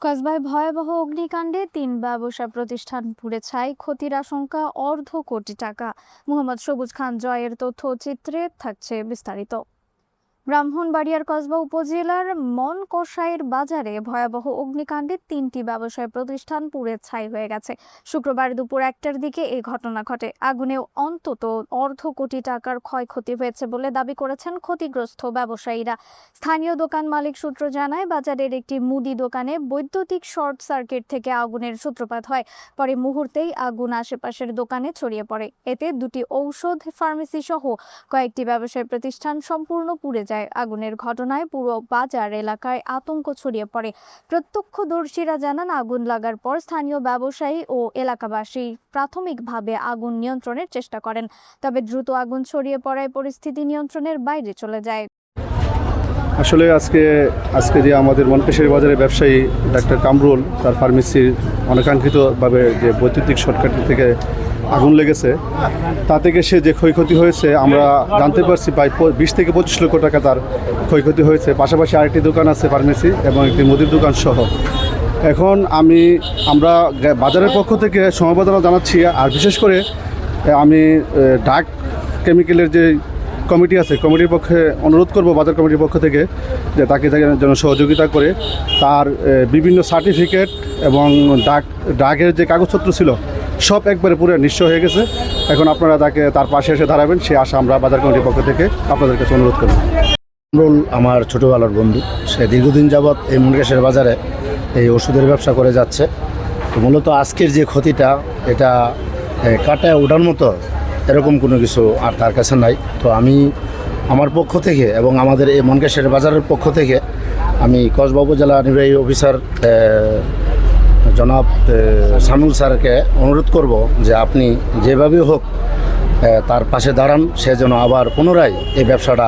কসবায় ভয়াবহ অগ্নিকাণ্ডে ৩ ব্যবসা প্রতিষ্ঠান পুড়ে ছাই, ক্ষতির আশঙ্কা অর্ধ কোটি টাকা। মোহাম্মদ সবুজ খান জয়ের তথ্যচিত্রে থাকছে বিস্তারিত। ব্রাহ্মণবাড়িয়ার কসবা উপজেলার মনকষাইর বাজারে ভয়াবহ অগ্নিকাণ্ডে ৩টি ব্যবসায় প্রতিষ্ঠান পুড়ে ছাই হয়ে গেছে। শুক্রবার দুপুর ১টার দিকে এই ঘটনা ঘটে। আগুনে অন্তত অর্ধ কোটি টাকার ক্ষয়ক্ষতি হয়েছে বলে দাবি করেছেন ক্ষতিগ্রস্ত ব্যবসায়ীরা। স্থানীয় দোকান মালিক সূত্র জানায়, বাজারের একটি মুদি দোকানে বৈদ্যুতিক শর্ট সার্কিট থেকে আগুনের সূত্রপাত হয়। পরে মুহূর্তেই আগুন আশেপাশের দোকানে ছড়িয়ে পড়ে। এতে দুটি ঔষধ ফার্মেসি সহ কয়েকটি ব্যবসায় প্রতিষ্ঠান সম্পূর্ণ পুড়ে যায়। আগুনের ঘটনায় পুরো বাজার এলাকায় আতঙ্ক ছড়িয়ে পড়ে। প্রত্যক্ষদর্শীরা জানান, আগুন লাগার পর স্থানীয় ব্যবসায়ী ও এলাকাবাসী প্রাথমিকভাবে আগুন নিয়ন্ত্রণের চেষ্টা করেন। তবে দ্রুত আগুন ছড়িয়ে পড়ায় পরিস্থিতি নিয়ন্ত্রণের বাইরে চলে যায়। আসলে আজকে যে আমাদের মনকষাইর বাজারে ব্যবসায়ী ডাক্তার কামরুল তার ফার্মেসির অনাকাঙ্ক্ষিতভাবে যে বৈদ্যুতিক শর্টকাট থেকে আগুন লেগেছে, তা থেকে সে যে ক্ষয়ক্ষতি হয়েছে আমরা জানতে পারছি প্রায় ২০ থেকে ২৫ লক্ষ টাকা তার ক্ষয়ক্ষতি হয়েছে। পাশাপাশি আরেকটি দোকান আছে ফার্মেসি এবং একটি মুদির দোকান সহ। এখন আমরা বাজারের পক্ষ থেকে সমবেদনা জানাচ্ছি, আর বিশেষ করে আমি ডাক কেমিক্যালের যে কমিটি আছে, কমিটির পক্ষে অনুরোধ করব বাজার কমিটির পক্ষ থেকে যে তাকে যেন সহযোগিতা করে। তার বিভিন্ন সার্টিফিকেট এবং ডাকের যে কাগজপত্র ছিল সব একবারে পুরো নিঃস্ব হয়ে গেছে। এখন আপনারা তার পাশে এসে দাঁড়াবেন, সে আশা আমরা বাজার কমিটির পক্ষ থেকে আপনাদের কাছে অনুরোধ করব। কামরুল আমার ছোটোবেলার বন্ধু। সে দীর্ঘদিন যাবৎ এই মনকষাইর বাজারে এই ওষুধের ব্যবসা করে যাচ্ছে। তো মূলত আজকের যে ক্ষতিটা, এটা কাটায় ওঠার মতো এরকম কোনো কিছু আর তার কাছে নাই। তো আমি আমার পক্ষ থেকে এবং আমাদের এই মনকষাইর বাজারের পক্ষ থেকে আমি কসবা উপজেলা নির্বাহী অফিসার জনাব সানুল স্যারকে অনুরোধ করব যে আপনি যেভাবেই হোক তার পাশে দাঁড়ান, সে যেন আবার পুনরায় এই ব্যবসাটা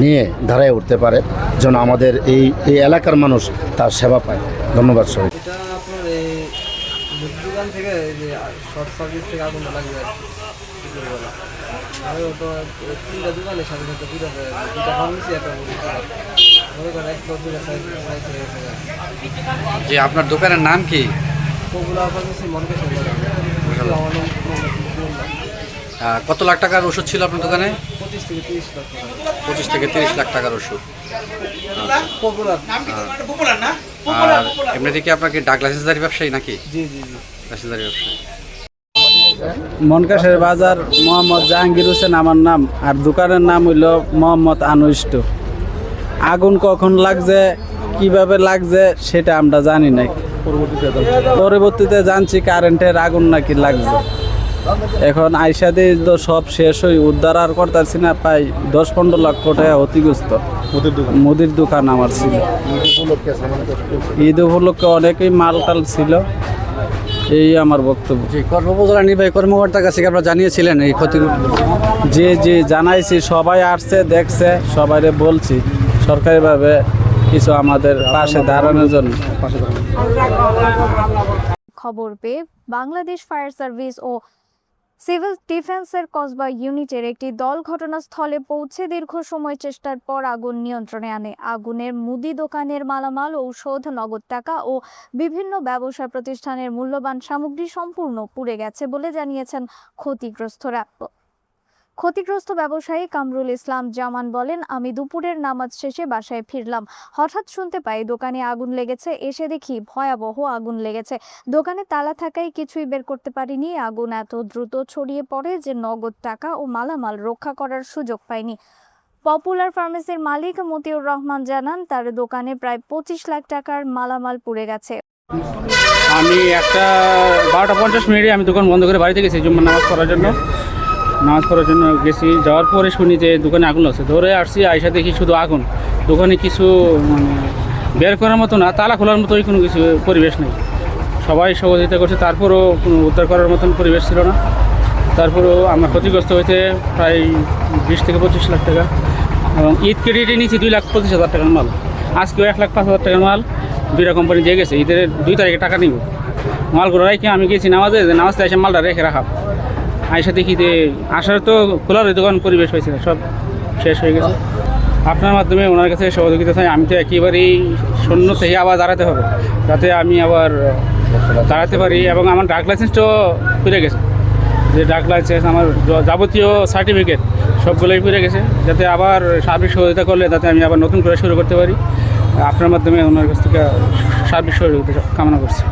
নিয়ে দাঁড়ায় উঠতে পারে, যেন আমাদের এই এলাকার মানুষ তার সেবা পায়। ধন্যবাদ সবাই। এটা আপনার এই দোকান থেকে যে শর্ট সার্কিট থেকে আগুন লাগবে আর তো 3টা দোকানের সাথে সাথে দুটা ফার্মেসি একটা মনে করেন একদম যে আপনার দোকানের নাম কি? পপুলার ফার্মেসি মনকষাই। কত লাখ টাকার ওষুধ ছিল আপনার দোকানে? 25 থেকে 30 লাখ টাকা। 25 থেকে 30 লাখ টাকার ওষুধ। পপুলার আর এমনিতে কি আপনার কি ডাক লাইসেন্সদারি ব্যবসায়ী নাকি? জি জি জি লাইসেন্সদারি ব্যবসায়ী। মনকষাইর বাজার মোহাম্মদ জাহাঙ্গীর হোসেন আমার নাম, আর দোকানের নাম হইল মোহাম্মদ আনুষ্ট। আগুন কখন লাগছে, কিভাবে লাগছে সেটা আমরা জানি না। পরবর্তীতে জানছি কারেন্টের আগুন নাকি লাগছে। এখন আইসা দিয়ে তো সব শেষ হয়ে উদ্ধার আর করতেছি না। প্রায় ১০-১৫ লক্ষ টাকা ক্ষতিগ্রস্ত মুদির দোকান আমার ছিল। ঈদ উপলক্ষে অনেকেই মাল টাল ছিল। এই আমার বক্তব্য। কসবা উপজেলা নির্বাহী কর্মকর্তার কাছে আপনারা জানিয়েছিলেন এই ক্ষতি? যে জানাইছি, সবাই আসছে, দেখছে, সবাইরে বলছি সরকারিভাবে কিছু আমাদের পাশে দাঁড়ানোর জন্য। খবর পেয়ে বাংলাদেশ ফায়ার সার্ভিস ও সিভিল ডিফেন্সের কসবা ইউনিটের একটি দল ঘটনাস্থলে পৌঁছে দীর্ঘ সময় চেষ্টার পর আগুন নিয়ন্ত্রণে আনে। আগুনের মুদি দোকানের মালামাল, ঔষধ, নগদ টাকা ও বিভিন্ন ব্যবসা প্রতিষ্ঠানের মূল্যবান সামগ্রী সম্পূর্ণ পুড়ে গেছে বলে জানিয়েছেন ক্ষতিগ্রস্তরা। ক্ষতিগ্রস্ত ব্যবসায়ী কামরুল ইসলাম জামান বলেন, আমি দুপুরের নামাজ শেষে বাসায় ফিরলাম। হঠাৎ শুনতে পাই দোকানে আগুন লেগেছে। এসে দেখি ভয়াবহ আগুন লেগেছে। দোকানে তালা থাকায় কিছুই বের করতে পারিনি। আগুন এত দ্রুত ছড়িয়ে পড়ে যে নগদ টাকা ও মালামাল রক্ষা করার সুযোগ পাইনি। পপুলার ফার্মেসির মালিক মতিউর রহমান জানান, তার দোকানে প্রায় 25 লাখ টাকার মালামাল পুড়ে গেছে। আমি 12টা 50 আমি দোকান বন্ধ করে বাড়িতে গেছি জুম্মার নামাজ পড়ার জন্য গেছি। যাওয়ার পরে শুনি যে দোকানে আগুন লাগছে। ধরে আসছি, আইসা দেখি শুধু আগুন। দোকানে কিছু বের করার মতো না, তালা খোলার মতো কোনো কিছু পরিবেশ নেই। সবাই সহযোগিতা করছে, তারপরেও কোনো উদ্ধার করার মতন পরিবেশ ছিল না। তারপরেও আমার ক্ষতিগ্রস্ত হয়েছে প্রায় 20 থেকে 25 লাখ টাকা। এবং ঈদ ক্রেডিটে নিয়েছি 2,25,000 টাকার মাল। আজকেও 1,05,000 টাকার মাল দুইটা কোম্পানি দিয়ে গেছে। ঈদের 2 তারিখে টাকা নিব। মালগুলো রেখে আমি গেছি নামাজে এসে মালটা রেখে রাখা। আইসা দেখি যে আসার তো খোলার দোকান পরিবেশ হয়েছে, সব শেষ হয়ে গেছে। আপনার মাধ্যমে ওনার কাছে সহযোগিতা চাই। আমি তো একেবারেই শূন্য থেকে আবার দাঁড়াতে হবে, যাতে আমি আবার দাঁড়াতে পারি। এবং আমার ড্রাগ লাইসেন্সটাও ফিরে গেছে, যে ড্রাগ লাইসেন্স আমার যাবতীয় সার্টিফিকেট সবগুলোই ফিরে গেছে, যাতে আবার সার্বিক সহযোগিতা করলে যাতে আমি আবার নতুন করে শুরু করতে পারি। আপনার মাধ্যমে ওনার কাছ থেকে সার্বিক সহযোগিতা কামনা করছি।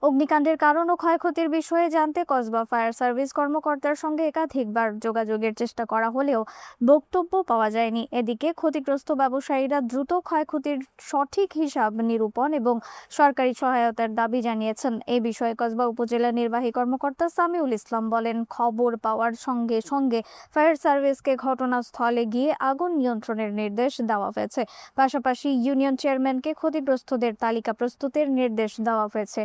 অগ্নিকাণ্ডের কারণ ও ক্ষয়ক্ষতির বিষয়ে জানতে কসবা ফায়ার সার্ভিস কর্মকর্তার সঙ্গে একাধিকবার যোগাযোগের চেষ্টা করা হলেও বক্তব্য পাওয়া যায়নি। এদিকে ক্ষতিগ্রস্ত ব্যবসায়ীরা দ্রুত ক্ষয়ক্ষতির সঠিক হিসাব নিরূপণ এবং সরকারি সহায়তার দাবি জানিয়েছেন। এই বিষয়ে কসবা উপজেলা নির্বাহী কর্মকর্তা সামিউল ইসলাম বলেন, খবর পাওয়ার সঙ্গে সঙ্গে ফায়ার সার্ভিসকে ঘটনাস্থলে গিয়ে আগুন নিয়ন্ত্রণের নির্দেশ দেওয়া হয়েছে। পাশাপাশি ইউনিয়ন চেয়ারম্যানকে ক্ষতিগ্রস্তদের তালিকা প্রস্তুতের নির্দেশ দেওয়া হয়েছে।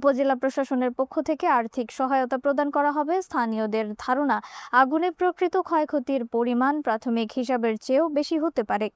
উপজেলা প্রশাসনের পক্ষ থেকে আর্থিক সহায়তা প্রদান করা হবে। স্থানীয়দের ধারণা, আগুনে প্রকৃত ক্ষয়ক্ষতির পরিমাণ প্রাথমিক হিসাবের চেয়েও বেশি হতে পারে।